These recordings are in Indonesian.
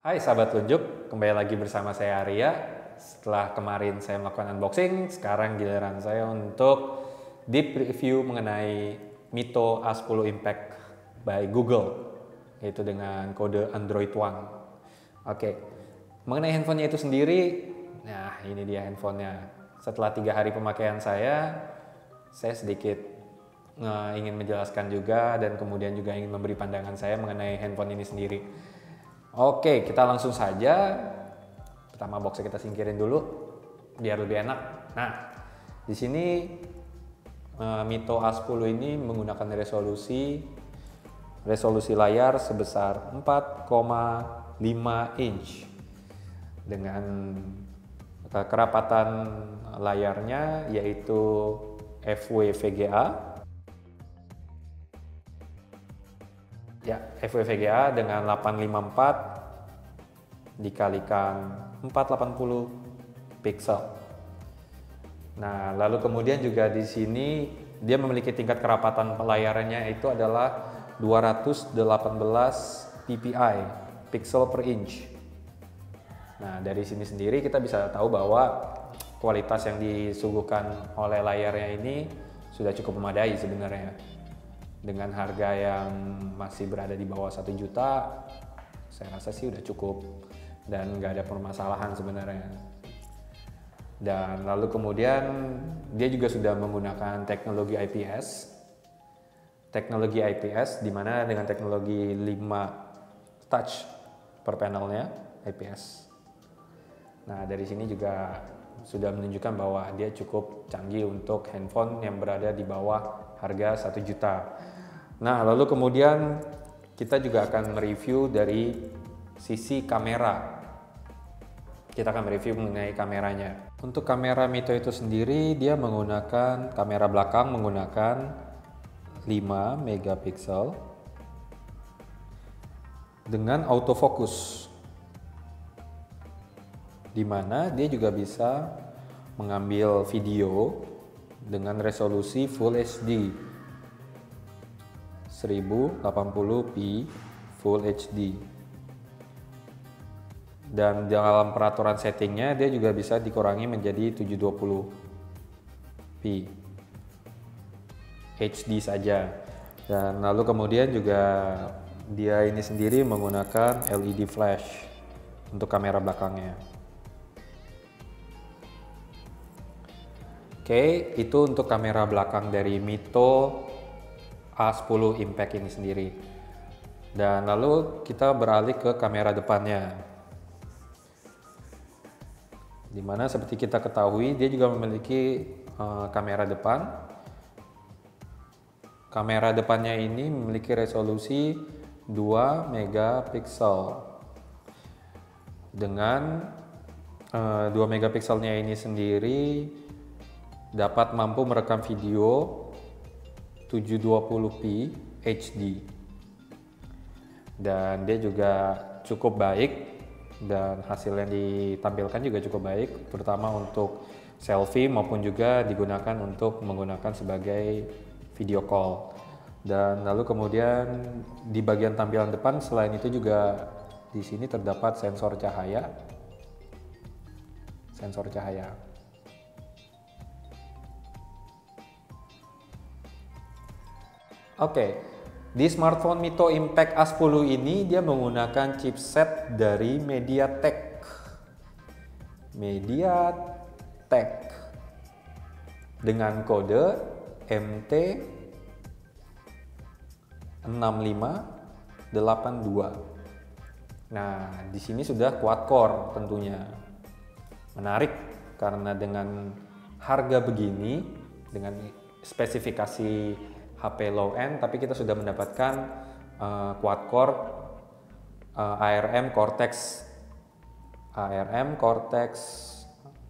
Hai sahabat Lunjuk, kembali lagi bersama saya Arya. Setelah kemarin saya melakukan unboxing, sekarang giliran saya untuk deep review mengenai Mito A10 Impact by Google, yaitu dengan kode Android One. Oke, mengenai handphonenya itu sendiri, nah ini dia handphonenya. Setelah 3 hari pemakaian saya sedikit ingin menjelaskan juga dan kemudian juga ingin memberi pandangan saya mengenai handphone ini sendiri. Oke, kita langsung saja. Pertama boxnya kita singkirin dulu biar lebih enak. Nah, di sini Mito A10 ini menggunakan resolusi layar sebesar 4,5 inch dengan kerapatan layarnya yaitu FWVGA. Ya, FWVGA dengan 854 dikalikan 480 pixel. Nah, lalu kemudian juga di sini dia memiliki tingkat kerapatan layarnya itu adalah 218 ppi, pixel per inch. Nah, dari sini sendiri kita bisa tahu bahwa kualitas yang disuguhkan oleh layarnya ini sudah cukup memadai sebenarnya. Dengan harga yang masih berada di bawah 1 juta, saya rasa sih udah cukup dan nggak ada permasalahan sebenarnya. Dan lalu kemudian dia juga sudah menggunakan teknologi IPS. Teknologi IPS di mana dengan teknologi 5 touch per panelnya IPS. Nah, dari sini juga sudah menunjukkan bahwa dia cukup canggih untuk handphone yang berada di bawah harga 1 juta. Nah, lalu kemudian kita juga akan mereview dari sisi kamera. Kita akan mereview mengenai kameranya. Untuk kamera Mito itu sendiri dia menggunakan kamera belakang menggunakan 5 megapiksel dengan autofocus, di mana dia juga bisa mengambil video dengan resolusi Full HD 1080p Full HD, dan dalam peraturan settingnya dia juga bisa dikurangi menjadi 720p HD saja. Dan lalu kemudian juga dia ini sendiri menggunakan LED flash untuk kamera belakangnya. Oke, itu untuk kamera belakang dari Mito A10 Impact ini sendiri. Dan lalu kita beralih ke kamera depannya, dimana seperti kita ketahui dia juga memiliki kamera depan. Kamera depannya ini memiliki resolusi 2 megapiksel. Dengan 2 megapikselnya ini sendiri dapat mampu merekam video 720p HD, dan dia juga cukup baik dan hasil yang ditampilkan juga cukup baik, terutama untuk selfie maupun juga digunakan untuk menggunakan sebagai video call. Dan lalu kemudian di bagian tampilan depan selain itu juga di sini terdapat sensor cahaya. Oke, di smartphone Mito Impact A10 ini dia menggunakan chipset dari MediaTek dengan kode MT6582. Nah, di sini sudah quad core tentunya. Menarik karena dengan harga begini, dengan spesifikasi HP low end, tapi kita sudah mendapatkan quad core ARM Cortex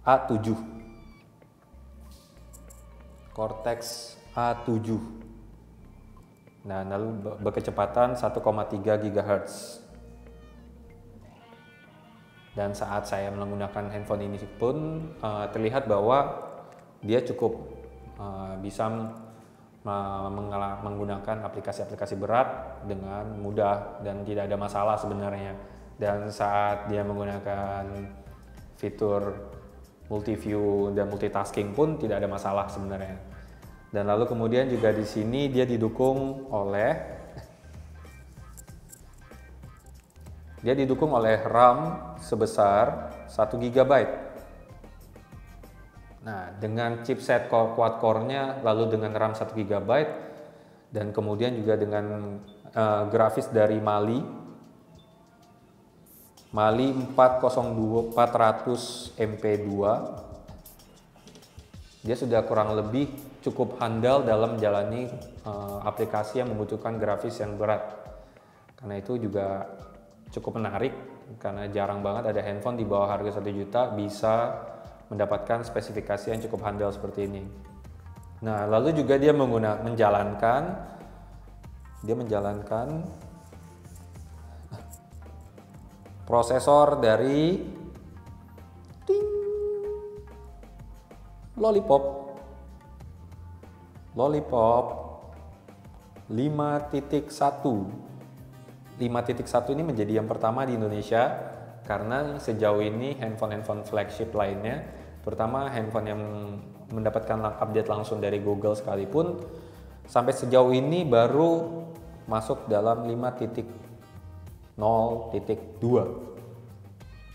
A7. Nah, lalu berkecepatan 1,3 GHz. Dan saat saya menggunakan handphone ini pun terlihat bahwa dia cukup bisa menggunakan aplikasi-aplikasi berat dengan mudah dan tidak ada masalah sebenarnya. Dan saat dia menggunakan fitur multi view dan multitasking pun tidak ada masalah sebenarnya. Dan lalu kemudian juga di sini dia didukung oleh RAM sebesar 1 GB. Nah, dengan chipset quad core-nya, lalu dengan RAM 1 GB, dan kemudian juga dengan grafis dari Mali 400 MP2, dia sudah kurang lebih cukup handal dalam menjalani aplikasi yang membutuhkan grafis yang berat. Karena itu juga cukup menarik, karena jarang banget ada handphone di bawah harga 1 juta bisa mendapatkan spesifikasi yang cukup handal seperti ini. Nah, lalu juga dia menjalankan prosesor dari Lollipop 5.1. 5.1 ini menjadi yang pertama di Indonesia, karena sejauh ini handphone flagship lainnya, terutama handphone yang mendapatkan update langsung dari Google sekalipun, sampai sejauh ini baru masuk dalam 5.0.2.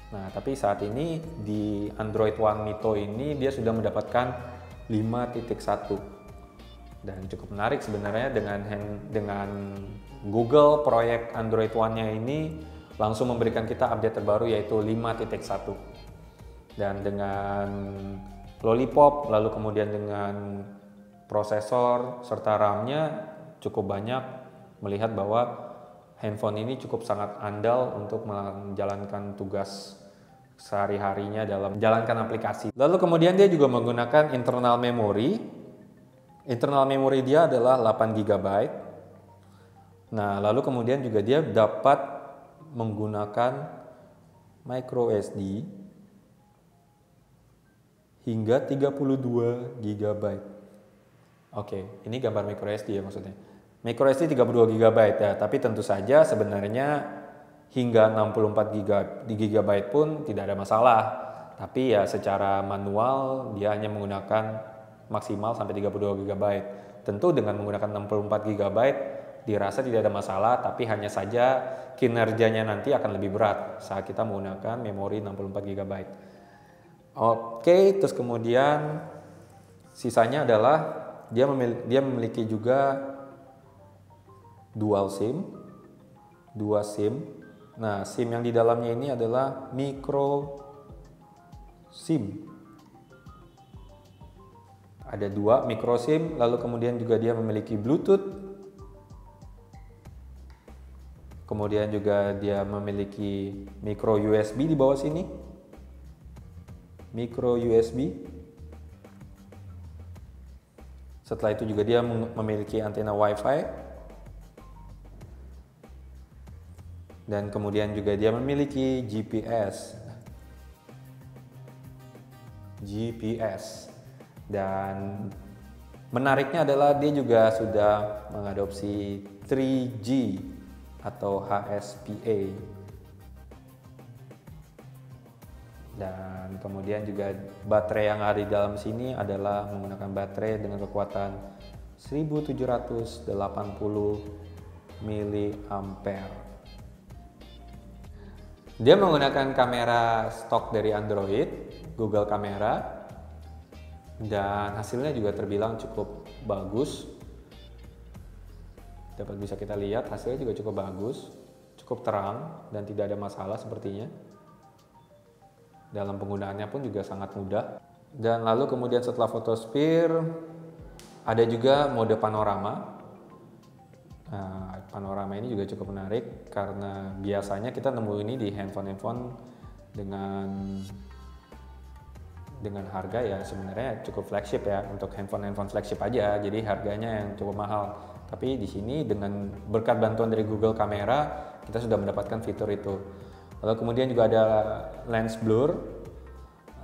Nah, tapi saat ini di Android One Mito ini dia sudah mendapatkan 5.1. Dan cukup menarik sebenarnya dengan Google proyek Android One-nya ini langsung memberikan kita update terbaru yaitu 5.1. Dan dengan Lollipop, lalu kemudian dengan prosesor serta RAM-nya cukup banyak, melihat bahwa handphone ini cukup sangat andal untuk menjalankan tugas sehari-harinya dalam menjalankan aplikasi. Lalu kemudian dia juga menggunakan internal memory. Internal memory dia adalah 8 GB. Nah, lalu kemudian juga dia dapat menggunakan micro SD hingga 32 GB. Oke, ini gambar micro SD ya maksudnya. Micro SD 32 GB ya, tapi tentu saja sebenarnya hingga 64 GB pun tidak ada masalah. Tapi ya secara manual dia hanya menggunakan maksimal sampai 32 GB. Tentu dengan menggunakan 64 GB dirasa tidak ada masalah, tapi hanya saja kinerjanya nanti akan lebih berat saat kita menggunakan memori 64 GB. Oke, terus kemudian sisanya adalah dia memiliki juga dual SIM. Nah, SIM yang di dalamnya ini adalah micro SIM. Ada 2 micro SIM, lalu kemudian juga dia memiliki Bluetooth. Kemudian juga dia memiliki micro USB di bawah sini. Micro USB. Setelah itu juga dia memiliki antena Wi-Fi. Dan kemudian juga dia memiliki GPS. Dan menariknya adalah dia juga sudah mengadopsi 3G atau HSPA. Dan kemudian juga baterai yang ada di dalam sini adalah menggunakan baterai dengan kekuatan 1780 mAh. Dia menggunakan kamera stok dari Android, Google Kamera, dan hasilnya juga terbilang cukup bagus. Dapat bisa kita lihat hasilnya juga cukup bagus, cukup terang dan tidak ada masalah sepertinya. Dalam penggunaannya pun juga sangat mudah. Dan lalu kemudian setelah Photosphere ada juga mode panorama. Nah, panorama ini juga cukup menarik karena biasanya kita nemu ini di handphone dengan harga ya sebenarnya cukup flagship ya, untuk handphone flagship aja, jadi harganya yang cukup mahal. Tapi di sini dengan berkat bantuan dari Google Kamera kita sudah mendapatkan fitur itu. Lalu kemudian juga ada lens blur.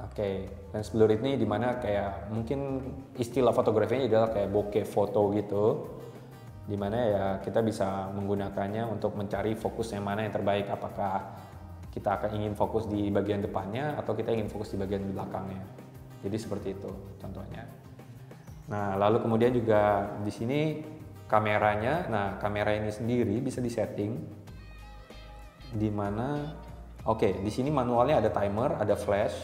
Oke, lens blur ini dimana kayak mungkin istilah fotografinya adalah kayak bokeh foto gitu, dimana ya kita bisa menggunakannya untuk mencari fokus yang mana yang terbaik, apakah kita akan ingin fokus di bagian depannya atau kita ingin fokus di bagian belakangnya. Jadi seperti itu contohnya. Nah, lalu kemudian juga di sini kameranya. Nah, kamera ini sendiri bisa disetting di mana di sini manualnya ada timer, ada flash.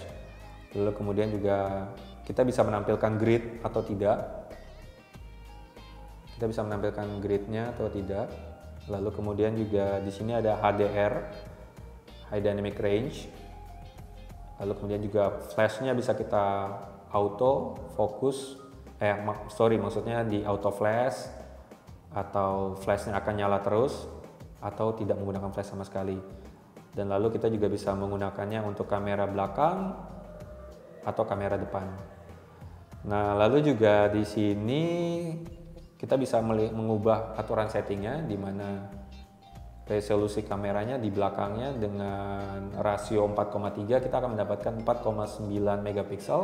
Lalu kemudian juga kita bisa menampilkan grid atau tidak. Kita bisa menampilkan gridnya atau tidak. Lalu kemudian juga di sini ada HDR, High Dynamic Range. Lalu kemudian juga flashnya bisa kita auto fokus, maksudnya di auto flash, atau flashnya akan nyala terus, atau tidak menggunakan flash sama sekali. Dan lalu kita juga bisa menggunakannya untuk kamera belakang atau kamera depan. Nah, lalu juga di sini kita bisa mengubah aturan settingnya, di mana resolusi kameranya di belakangnya dengan rasio 4,3 kita akan mendapatkan 4,9 megapiksel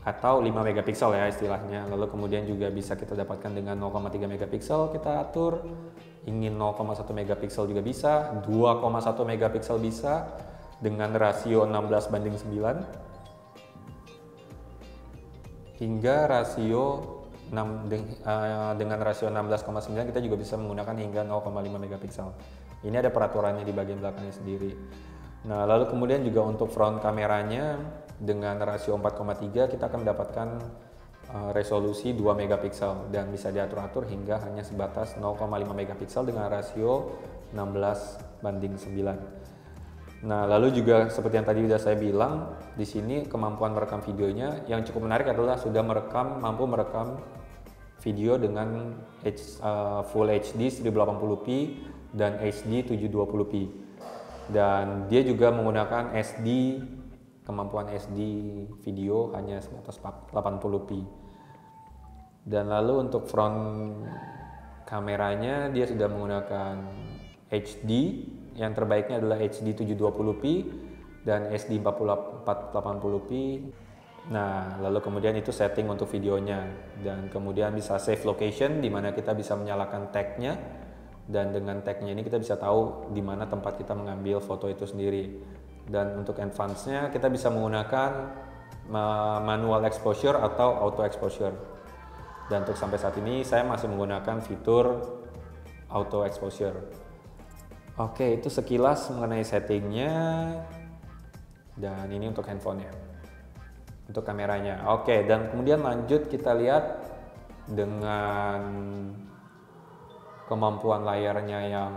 atau 5 megapiksel ya istilahnya. Lalu kemudian juga bisa kita dapatkan dengan 0,3 megapiksel kita atur, ingin 0,1 megapiksel juga bisa, 2,1 megapiksel bisa dengan rasio 16:9 hingga rasio dengan rasio 16,9 kita juga bisa menggunakan hingga 0,5 megapiksel. Ini ada peraturannya di bagian belakangnya sendiri. Nah, lalu kemudian juga untuk front kameranya dengan rasio 4,3 kita akan mendapatkan resolusi 2 megapiksel dan bisa diatur-atur hingga hanya sebatas 0,5 megapiksel dengan rasio 16:9. Nah, lalu juga seperti yang tadi sudah saya bilang, di sini kemampuan merekam videonya yang cukup menarik adalah sudah mampu merekam video dengan Full HD 1080p dan HD 720p. Dan dia juga menggunakan kemampuan SD video hanya sebatas 80p. Dan lalu untuk front kameranya dia sudah menggunakan HD, yang terbaiknya adalah HD 720p dan SD 480p. Nah, lalu kemudian itu setting untuk videonya, dan kemudian bisa save location di mana kita bisa menyalakan tag-nya, dan dengan tag-nya ini kita bisa tahu di mana tempat kita mengambil foto itu sendiri. Dan untuk advance-nya kita bisa menggunakan manual exposure atau auto exposure. Dan untuk sampai saat ini saya masih menggunakan fitur auto exposure. Oke, itu sekilas mengenai settingnya. Dan ini untuk handphonenya, untuk kameranya. Oke, dan kemudian lanjut kita lihat dengan kemampuan layarnya yang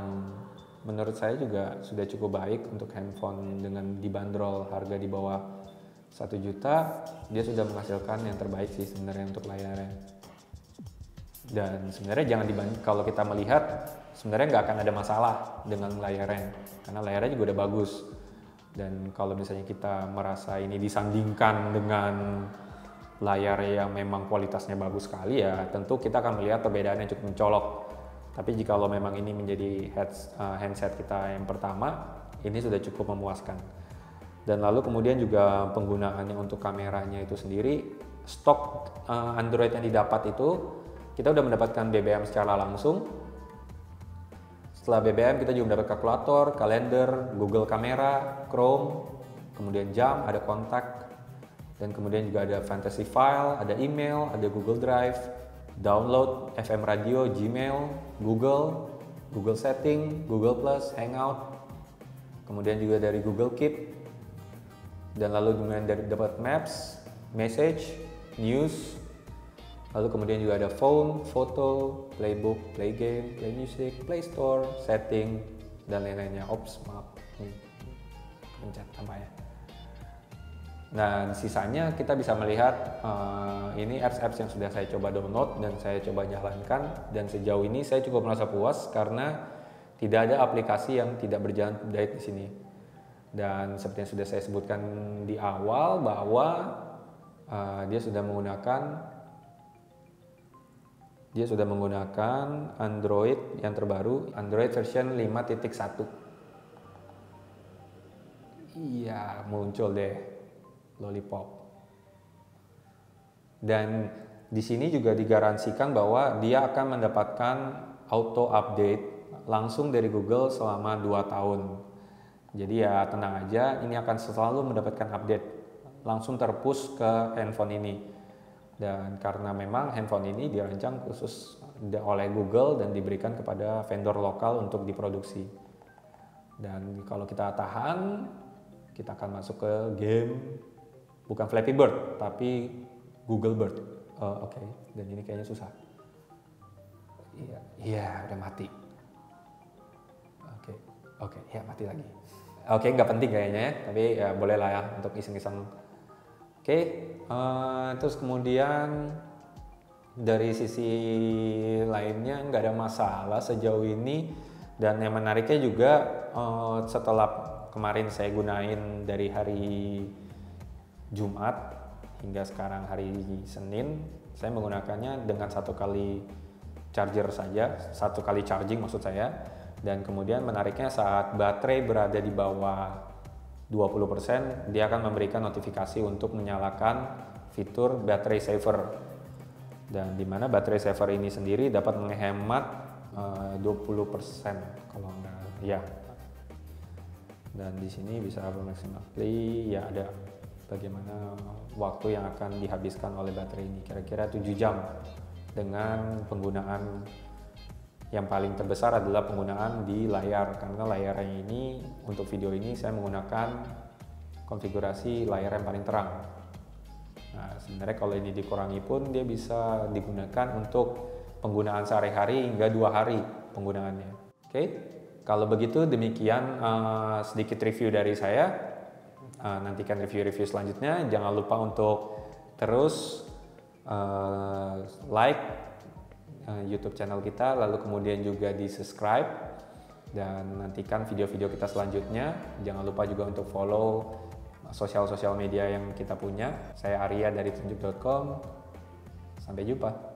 menurut saya juga sudah cukup baik untuk handphone dengan dibanderol harga di bawah 1 juta. Dia sudah menghasilkan yang terbaik sih sebenarnya untuk layarnya. Dan sebenarnya kalau kita melihat sebenarnya nggak akan ada masalah dengan layarnya, karena layarnya juga udah bagus. Dan kalau misalnya kita merasa ini disandingkan dengan layar yang memang kualitasnya bagus sekali, ya tentu kita akan melihat perbedaan yang cukup mencolok. Tapi jika memang ini menjadi handset kita yang pertama, ini sudah cukup memuaskan. Dan lalu kemudian juga penggunaannya untuk kameranya itu sendiri, stok Android yang didapat itu kita udah mendapatkan BBM secara langsung. Setelah BBM kita juga mendapat kalkulator, kalender, Google Kamera, Chrome, kemudian jam, ada kontak, dan kemudian juga ada fantasy file, ada email, ada Google Drive, download, FM radio, Gmail, Google Setting, Google Plus, Hangout, kemudian juga dari Google Keep, dan lalu kemudian dapat Maps, Message, News, lalu kemudian juga ada phone, foto, playbook, play game, play music, play store, setting, dan lain-lainnya. Map, pencet apa ya. Nah, sisanya kita bisa melihat ini apps-apps yang sudah saya coba download dan saya coba jalankan, dan sejauh ini saya cukup merasa puas karena tidak ada aplikasi yang tidak berjalan baik di sini. Dan seperti yang sudah saya sebutkan di awal bahwa dia sudah menggunakan Android yang terbaru, Android version 5.1. Iya, muncul deh Lollipop. Dan di sini juga digaransikan bahwa dia akan mendapatkan auto update langsung dari Google selama 2 tahun. Jadi ya tenang aja, ini akan selalu mendapatkan update, langsung terpush ke handphone ini. Dan karena memang handphone ini dirancang khusus oleh Google dan diberikan kepada vendor lokal untuk diproduksi. Dan kalau kita tahan, kita akan masuk ke game, bukan Flappy Bird, tapi Google Bird. Oke. Dan ini kayaknya susah. Iya, udah mati. Oke, ya mati lagi. Oke, nggak penting kayaknya ya, tapi ya boleh lah ya untuk iseng-iseng. Oke, terus kemudian dari sisi lainnya nggak ada masalah sejauh ini. Dan yang menariknya juga setelah kemarin saya gunain dari hari Jumat hingga sekarang hari Senin, saya menggunakannya dengan 1 kali charger saja, 1 kali charging maksud saya. Dan kemudian menariknya saat baterai berada di bawah 20%, dia akan memberikan notifikasi untuk menyalakan fitur battery saver. Dan di mana battery saver ini sendiri dapat menghemat 20% kalau enggak ya. Dan di sini bisa maximally ya ada bagaimana waktu yang akan dihabiskan oleh baterai ini, kira-kira 7 jam dengan penggunaan yang paling terbesar adalah penggunaan di layar, karena layar ini untuk video ini saya menggunakan konfigurasi layar yang paling terang. Nah, sebenarnya kalau ini dikurangi pun dia bisa digunakan untuk penggunaan sehari-hari hingga 2 hari penggunaannya. Oke, kalau begitu demikian sedikit review dari saya. Nantikan review-review selanjutnya. Jangan lupa untuk terus like YouTube channel kita, lalu kemudian juga di subscribe dan nantikan video-video kita selanjutnya. Jangan lupa juga untuk follow sosial media yang kita punya. Saya Arya dari tunjuk.com. Sampai jumpa.